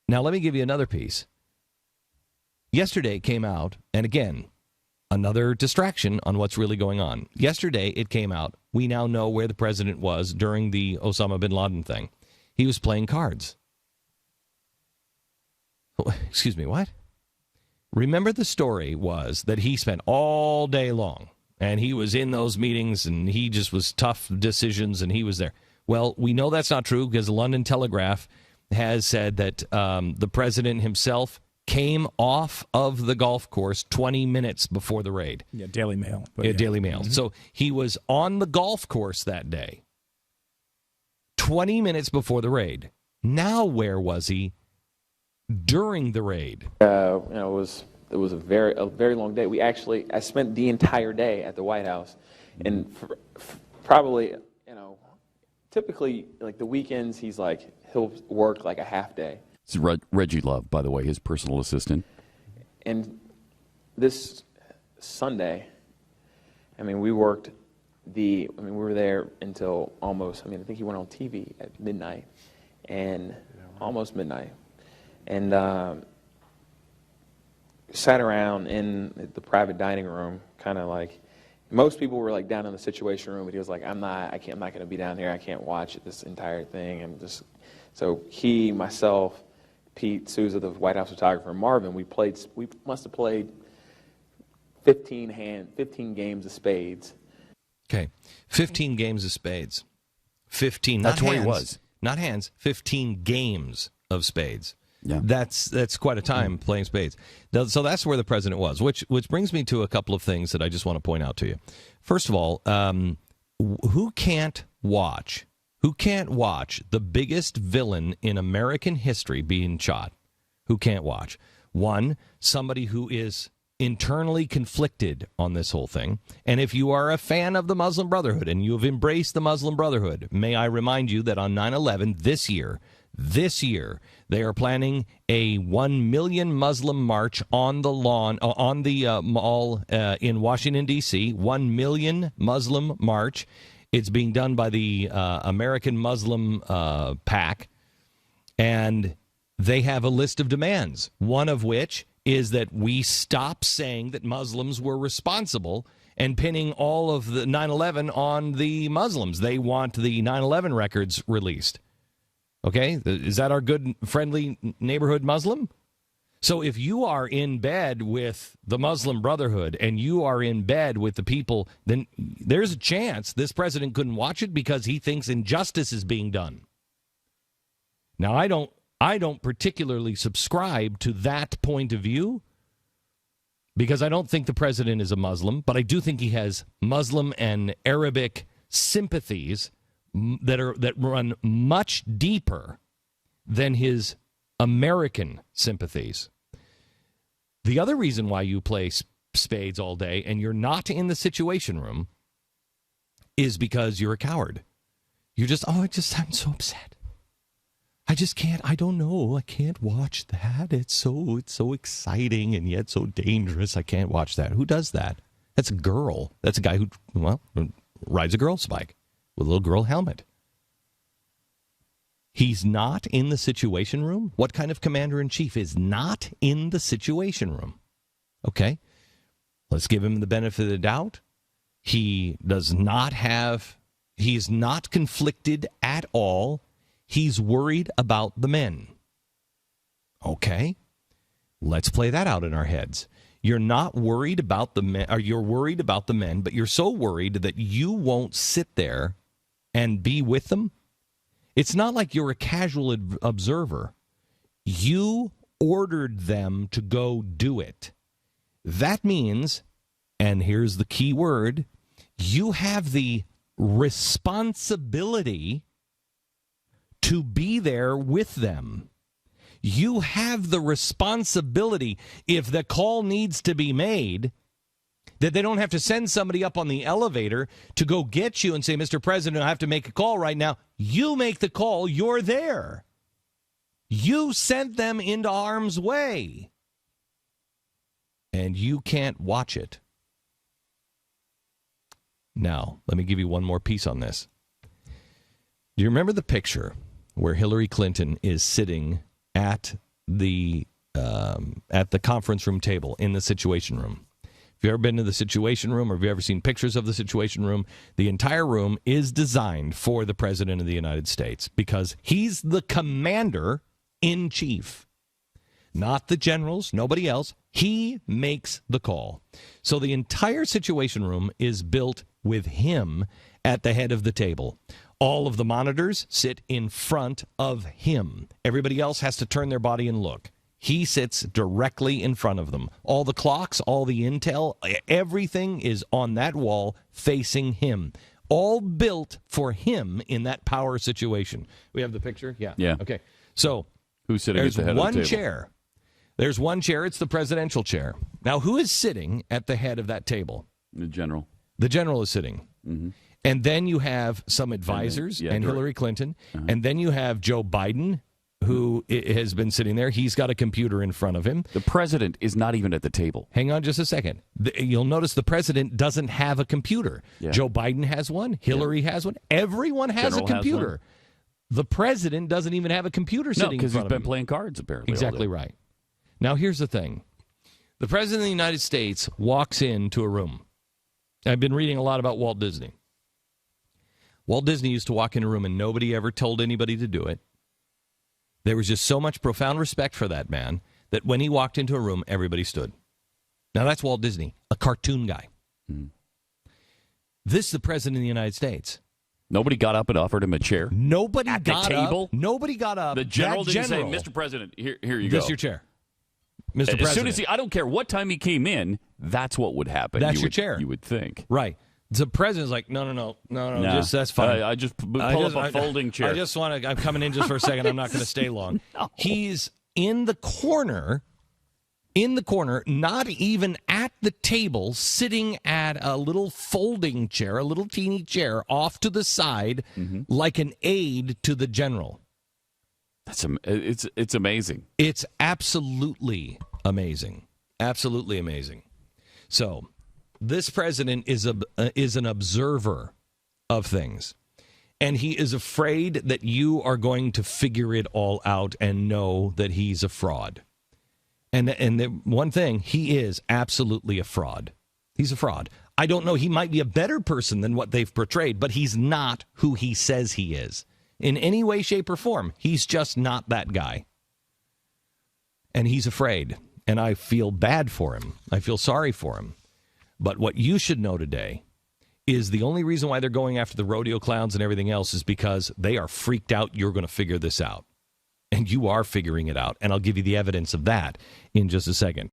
Now, let me give you another piece. Yesterday it came out, and again, another distraction on what's really going on. Yesterday it came out, we now know where the president was during the Osama bin Laden thing. He was playing cards. Oh, excuse me, what? Remember, the story was that he spent all day long, and he was in those meetings, and he just was tough decisions, and he was there. Well, we know that's not true because the London Telegraph has said that the president himself came off of the golf course 20 minutes before the raid. Yeah, Daily Mail. Daily Mail. Mm-hmm. So he was on the golf course that day, 20 minutes before the raid. Now, where was he during the raid? It was a very long day. I spent the entire day at the White House, and probably, typically like the weekends, he'll work like a half day. It's Reggie Love, by the way, his personal assistant. And this Sunday, we worked we were there until almost, I think he went on TV at midnight, and almost midnight. And sat around in the private dining room, kind of like, most people were like down in the Situation Room, but he was like, I'm not going to be down here. I can't watch this entire thing. And so he, myself, Pete Souza, the White House photographer, and Marvin, we must have played 15 games of spades. Okay, 15 games of spades. 15, That's what he was. Not hands, 15 games of spades. Yeah. That's quite a time playing spades. So that's where the president was, which brings me to a couple of things that I just want to point out to you. First of all, who can't watch the biggest villain in American history being shot? Who can't watch? One, somebody who is internally conflicted on this whole thing. And if you are a fan of the Muslim Brotherhood and you have embraced the Muslim Brotherhood, may I remind you that on 9/11 this year, they are planning a 1 million Muslim march on the mall in Washington, D.C., 1 million Muslim march. It's being done by the American Muslim PAC, and they have a list of demands, one of which is that we stop saying that Muslims were responsible and pinning all of the 9/11 on the Muslims. They want the 9/11 records released. Okay? Is that our good, friendly neighborhood Muslim? So if you are in bed with the Muslim Brotherhood and you are in bed with the people, then there's a chance this president couldn't watch it because he thinks injustice is being done. Now, I don't particularly subscribe to that point of view because I don't think the president is a Muslim, but I do think he has Muslim and Arabic sympathies that run much deeper than his American sympathies. The other reason why you play spades all day and you're not in the Situation Room is because you're a coward. You're just, I'm so upset. I just can't, I don't know, I can't watch that. It's so exciting and yet so dangerous. I can't watch that. Who does that? That's a girl. That's a guy who, rides a girl's bike with a little girl helmet. He's not in the Situation Room? What kind of commander-in-chief is not in the Situation Room? Okay, let's give him the benefit of the doubt. He's not conflicted at all. He's worried about the men. Okay, let's play that out in our heads. You're not worried about the men, or you're worried about the men, but you're so worried that you won't sit there and be with them. It's not like you're a casual observer. You ordered them to go do it. That means, and here's the key word, you have the responsibility to be there with them. You have the responsibility, if the call needs to be made, that they don't have to send somebody up on the elevator to go get you and say, Mr. President, I have to make a call right now. You make the call. You're there. You sent them into harm's way. And you can't watch it. Now, let me give you one more piece on this. Do you remember the picture where Hillary Clinton is sitting at the conference room table in the Situation Room. If you've ever been to the Situation Room or if you've ever seen pictures of the Situation Room, the entire room is designed for the President of the United States because he's the commander-in-chief. Not the generals, nobody else. He makes the call. So the entire Situation Room is built with him at the head of the table. All of the monitors sit in front of him. Everybody else has to turn their body and look. He sits directly in front of them. All the clocks, all the intel, everything is on that wall facing him. All built for him in that power situation. We have the picture? Yeah. Okay. So who's sitting at the head of the table? There's one chair. There's one chair. It's the presidential chair. Now, who is sitting at the head of that table? The general. The general is sitting. Mm-hmm. And then you have some advisors and Hillary Clinton. Uh-huh. And then you have Joe Biden, who has been sitting there. He's got a computer in front of him. The president is not even at the table. Hang on just a second. You'll notice the president doesn't have a computer. Yeah. Joe Biden has one. Hillary has one. Everyone has a computer. The president doesn't even have a computer sitting in front of him. because he's been playing cards, apparently. Exactly right. Now, here's the thing. The president of the United States walks into a room. I've been reading a lot about Walt Disney. Walt Disney used to walk in a room and nobody ever told anybody to do it. There was just so much profound respect for that man that when he walked into a room, everybody stood. Now, that's Walt Disney, a cartoon guy. Mm. This is the president of the United States. Nobody got up and offered him a chair? Nobody at got the table? Up. Nobody got up. The general didn't say, Mr. President, here you go. This is your chair. Mr. President. As soon as I don't care what time he came in, that's what would happen. That's your chair. You would think. Right. The president's like, no, just that's fine. I just pull up a folding chair. I just want to, I'm coming in just for a second. I'm not going to stay long. No. He's in the corner, not even at the table, sitting at a little folding chair, a little teeny chair off to the side, like an aide to the general. It's amazing. It's absolutely amazing. Absolutely amazing. So this president is an observer of things, and he is afraid that you are going to figure it all out and know that he's a fraud. And the one thing, he is absolutely a fraud. He's a fraud. I don't know. He might be a better person than what they've portrayed, but he's not who he says he is. In any way, shape, or form, he's just not that guy. And he's afraid. And I feel bad for him. I feel sorry for him. But what you should know today is the only reason why they're going after the rodeo clowns and everything else is because they are freaked out you're going to figure this out. And you are figuring it out. And I'll give you the evidence of that in just a second.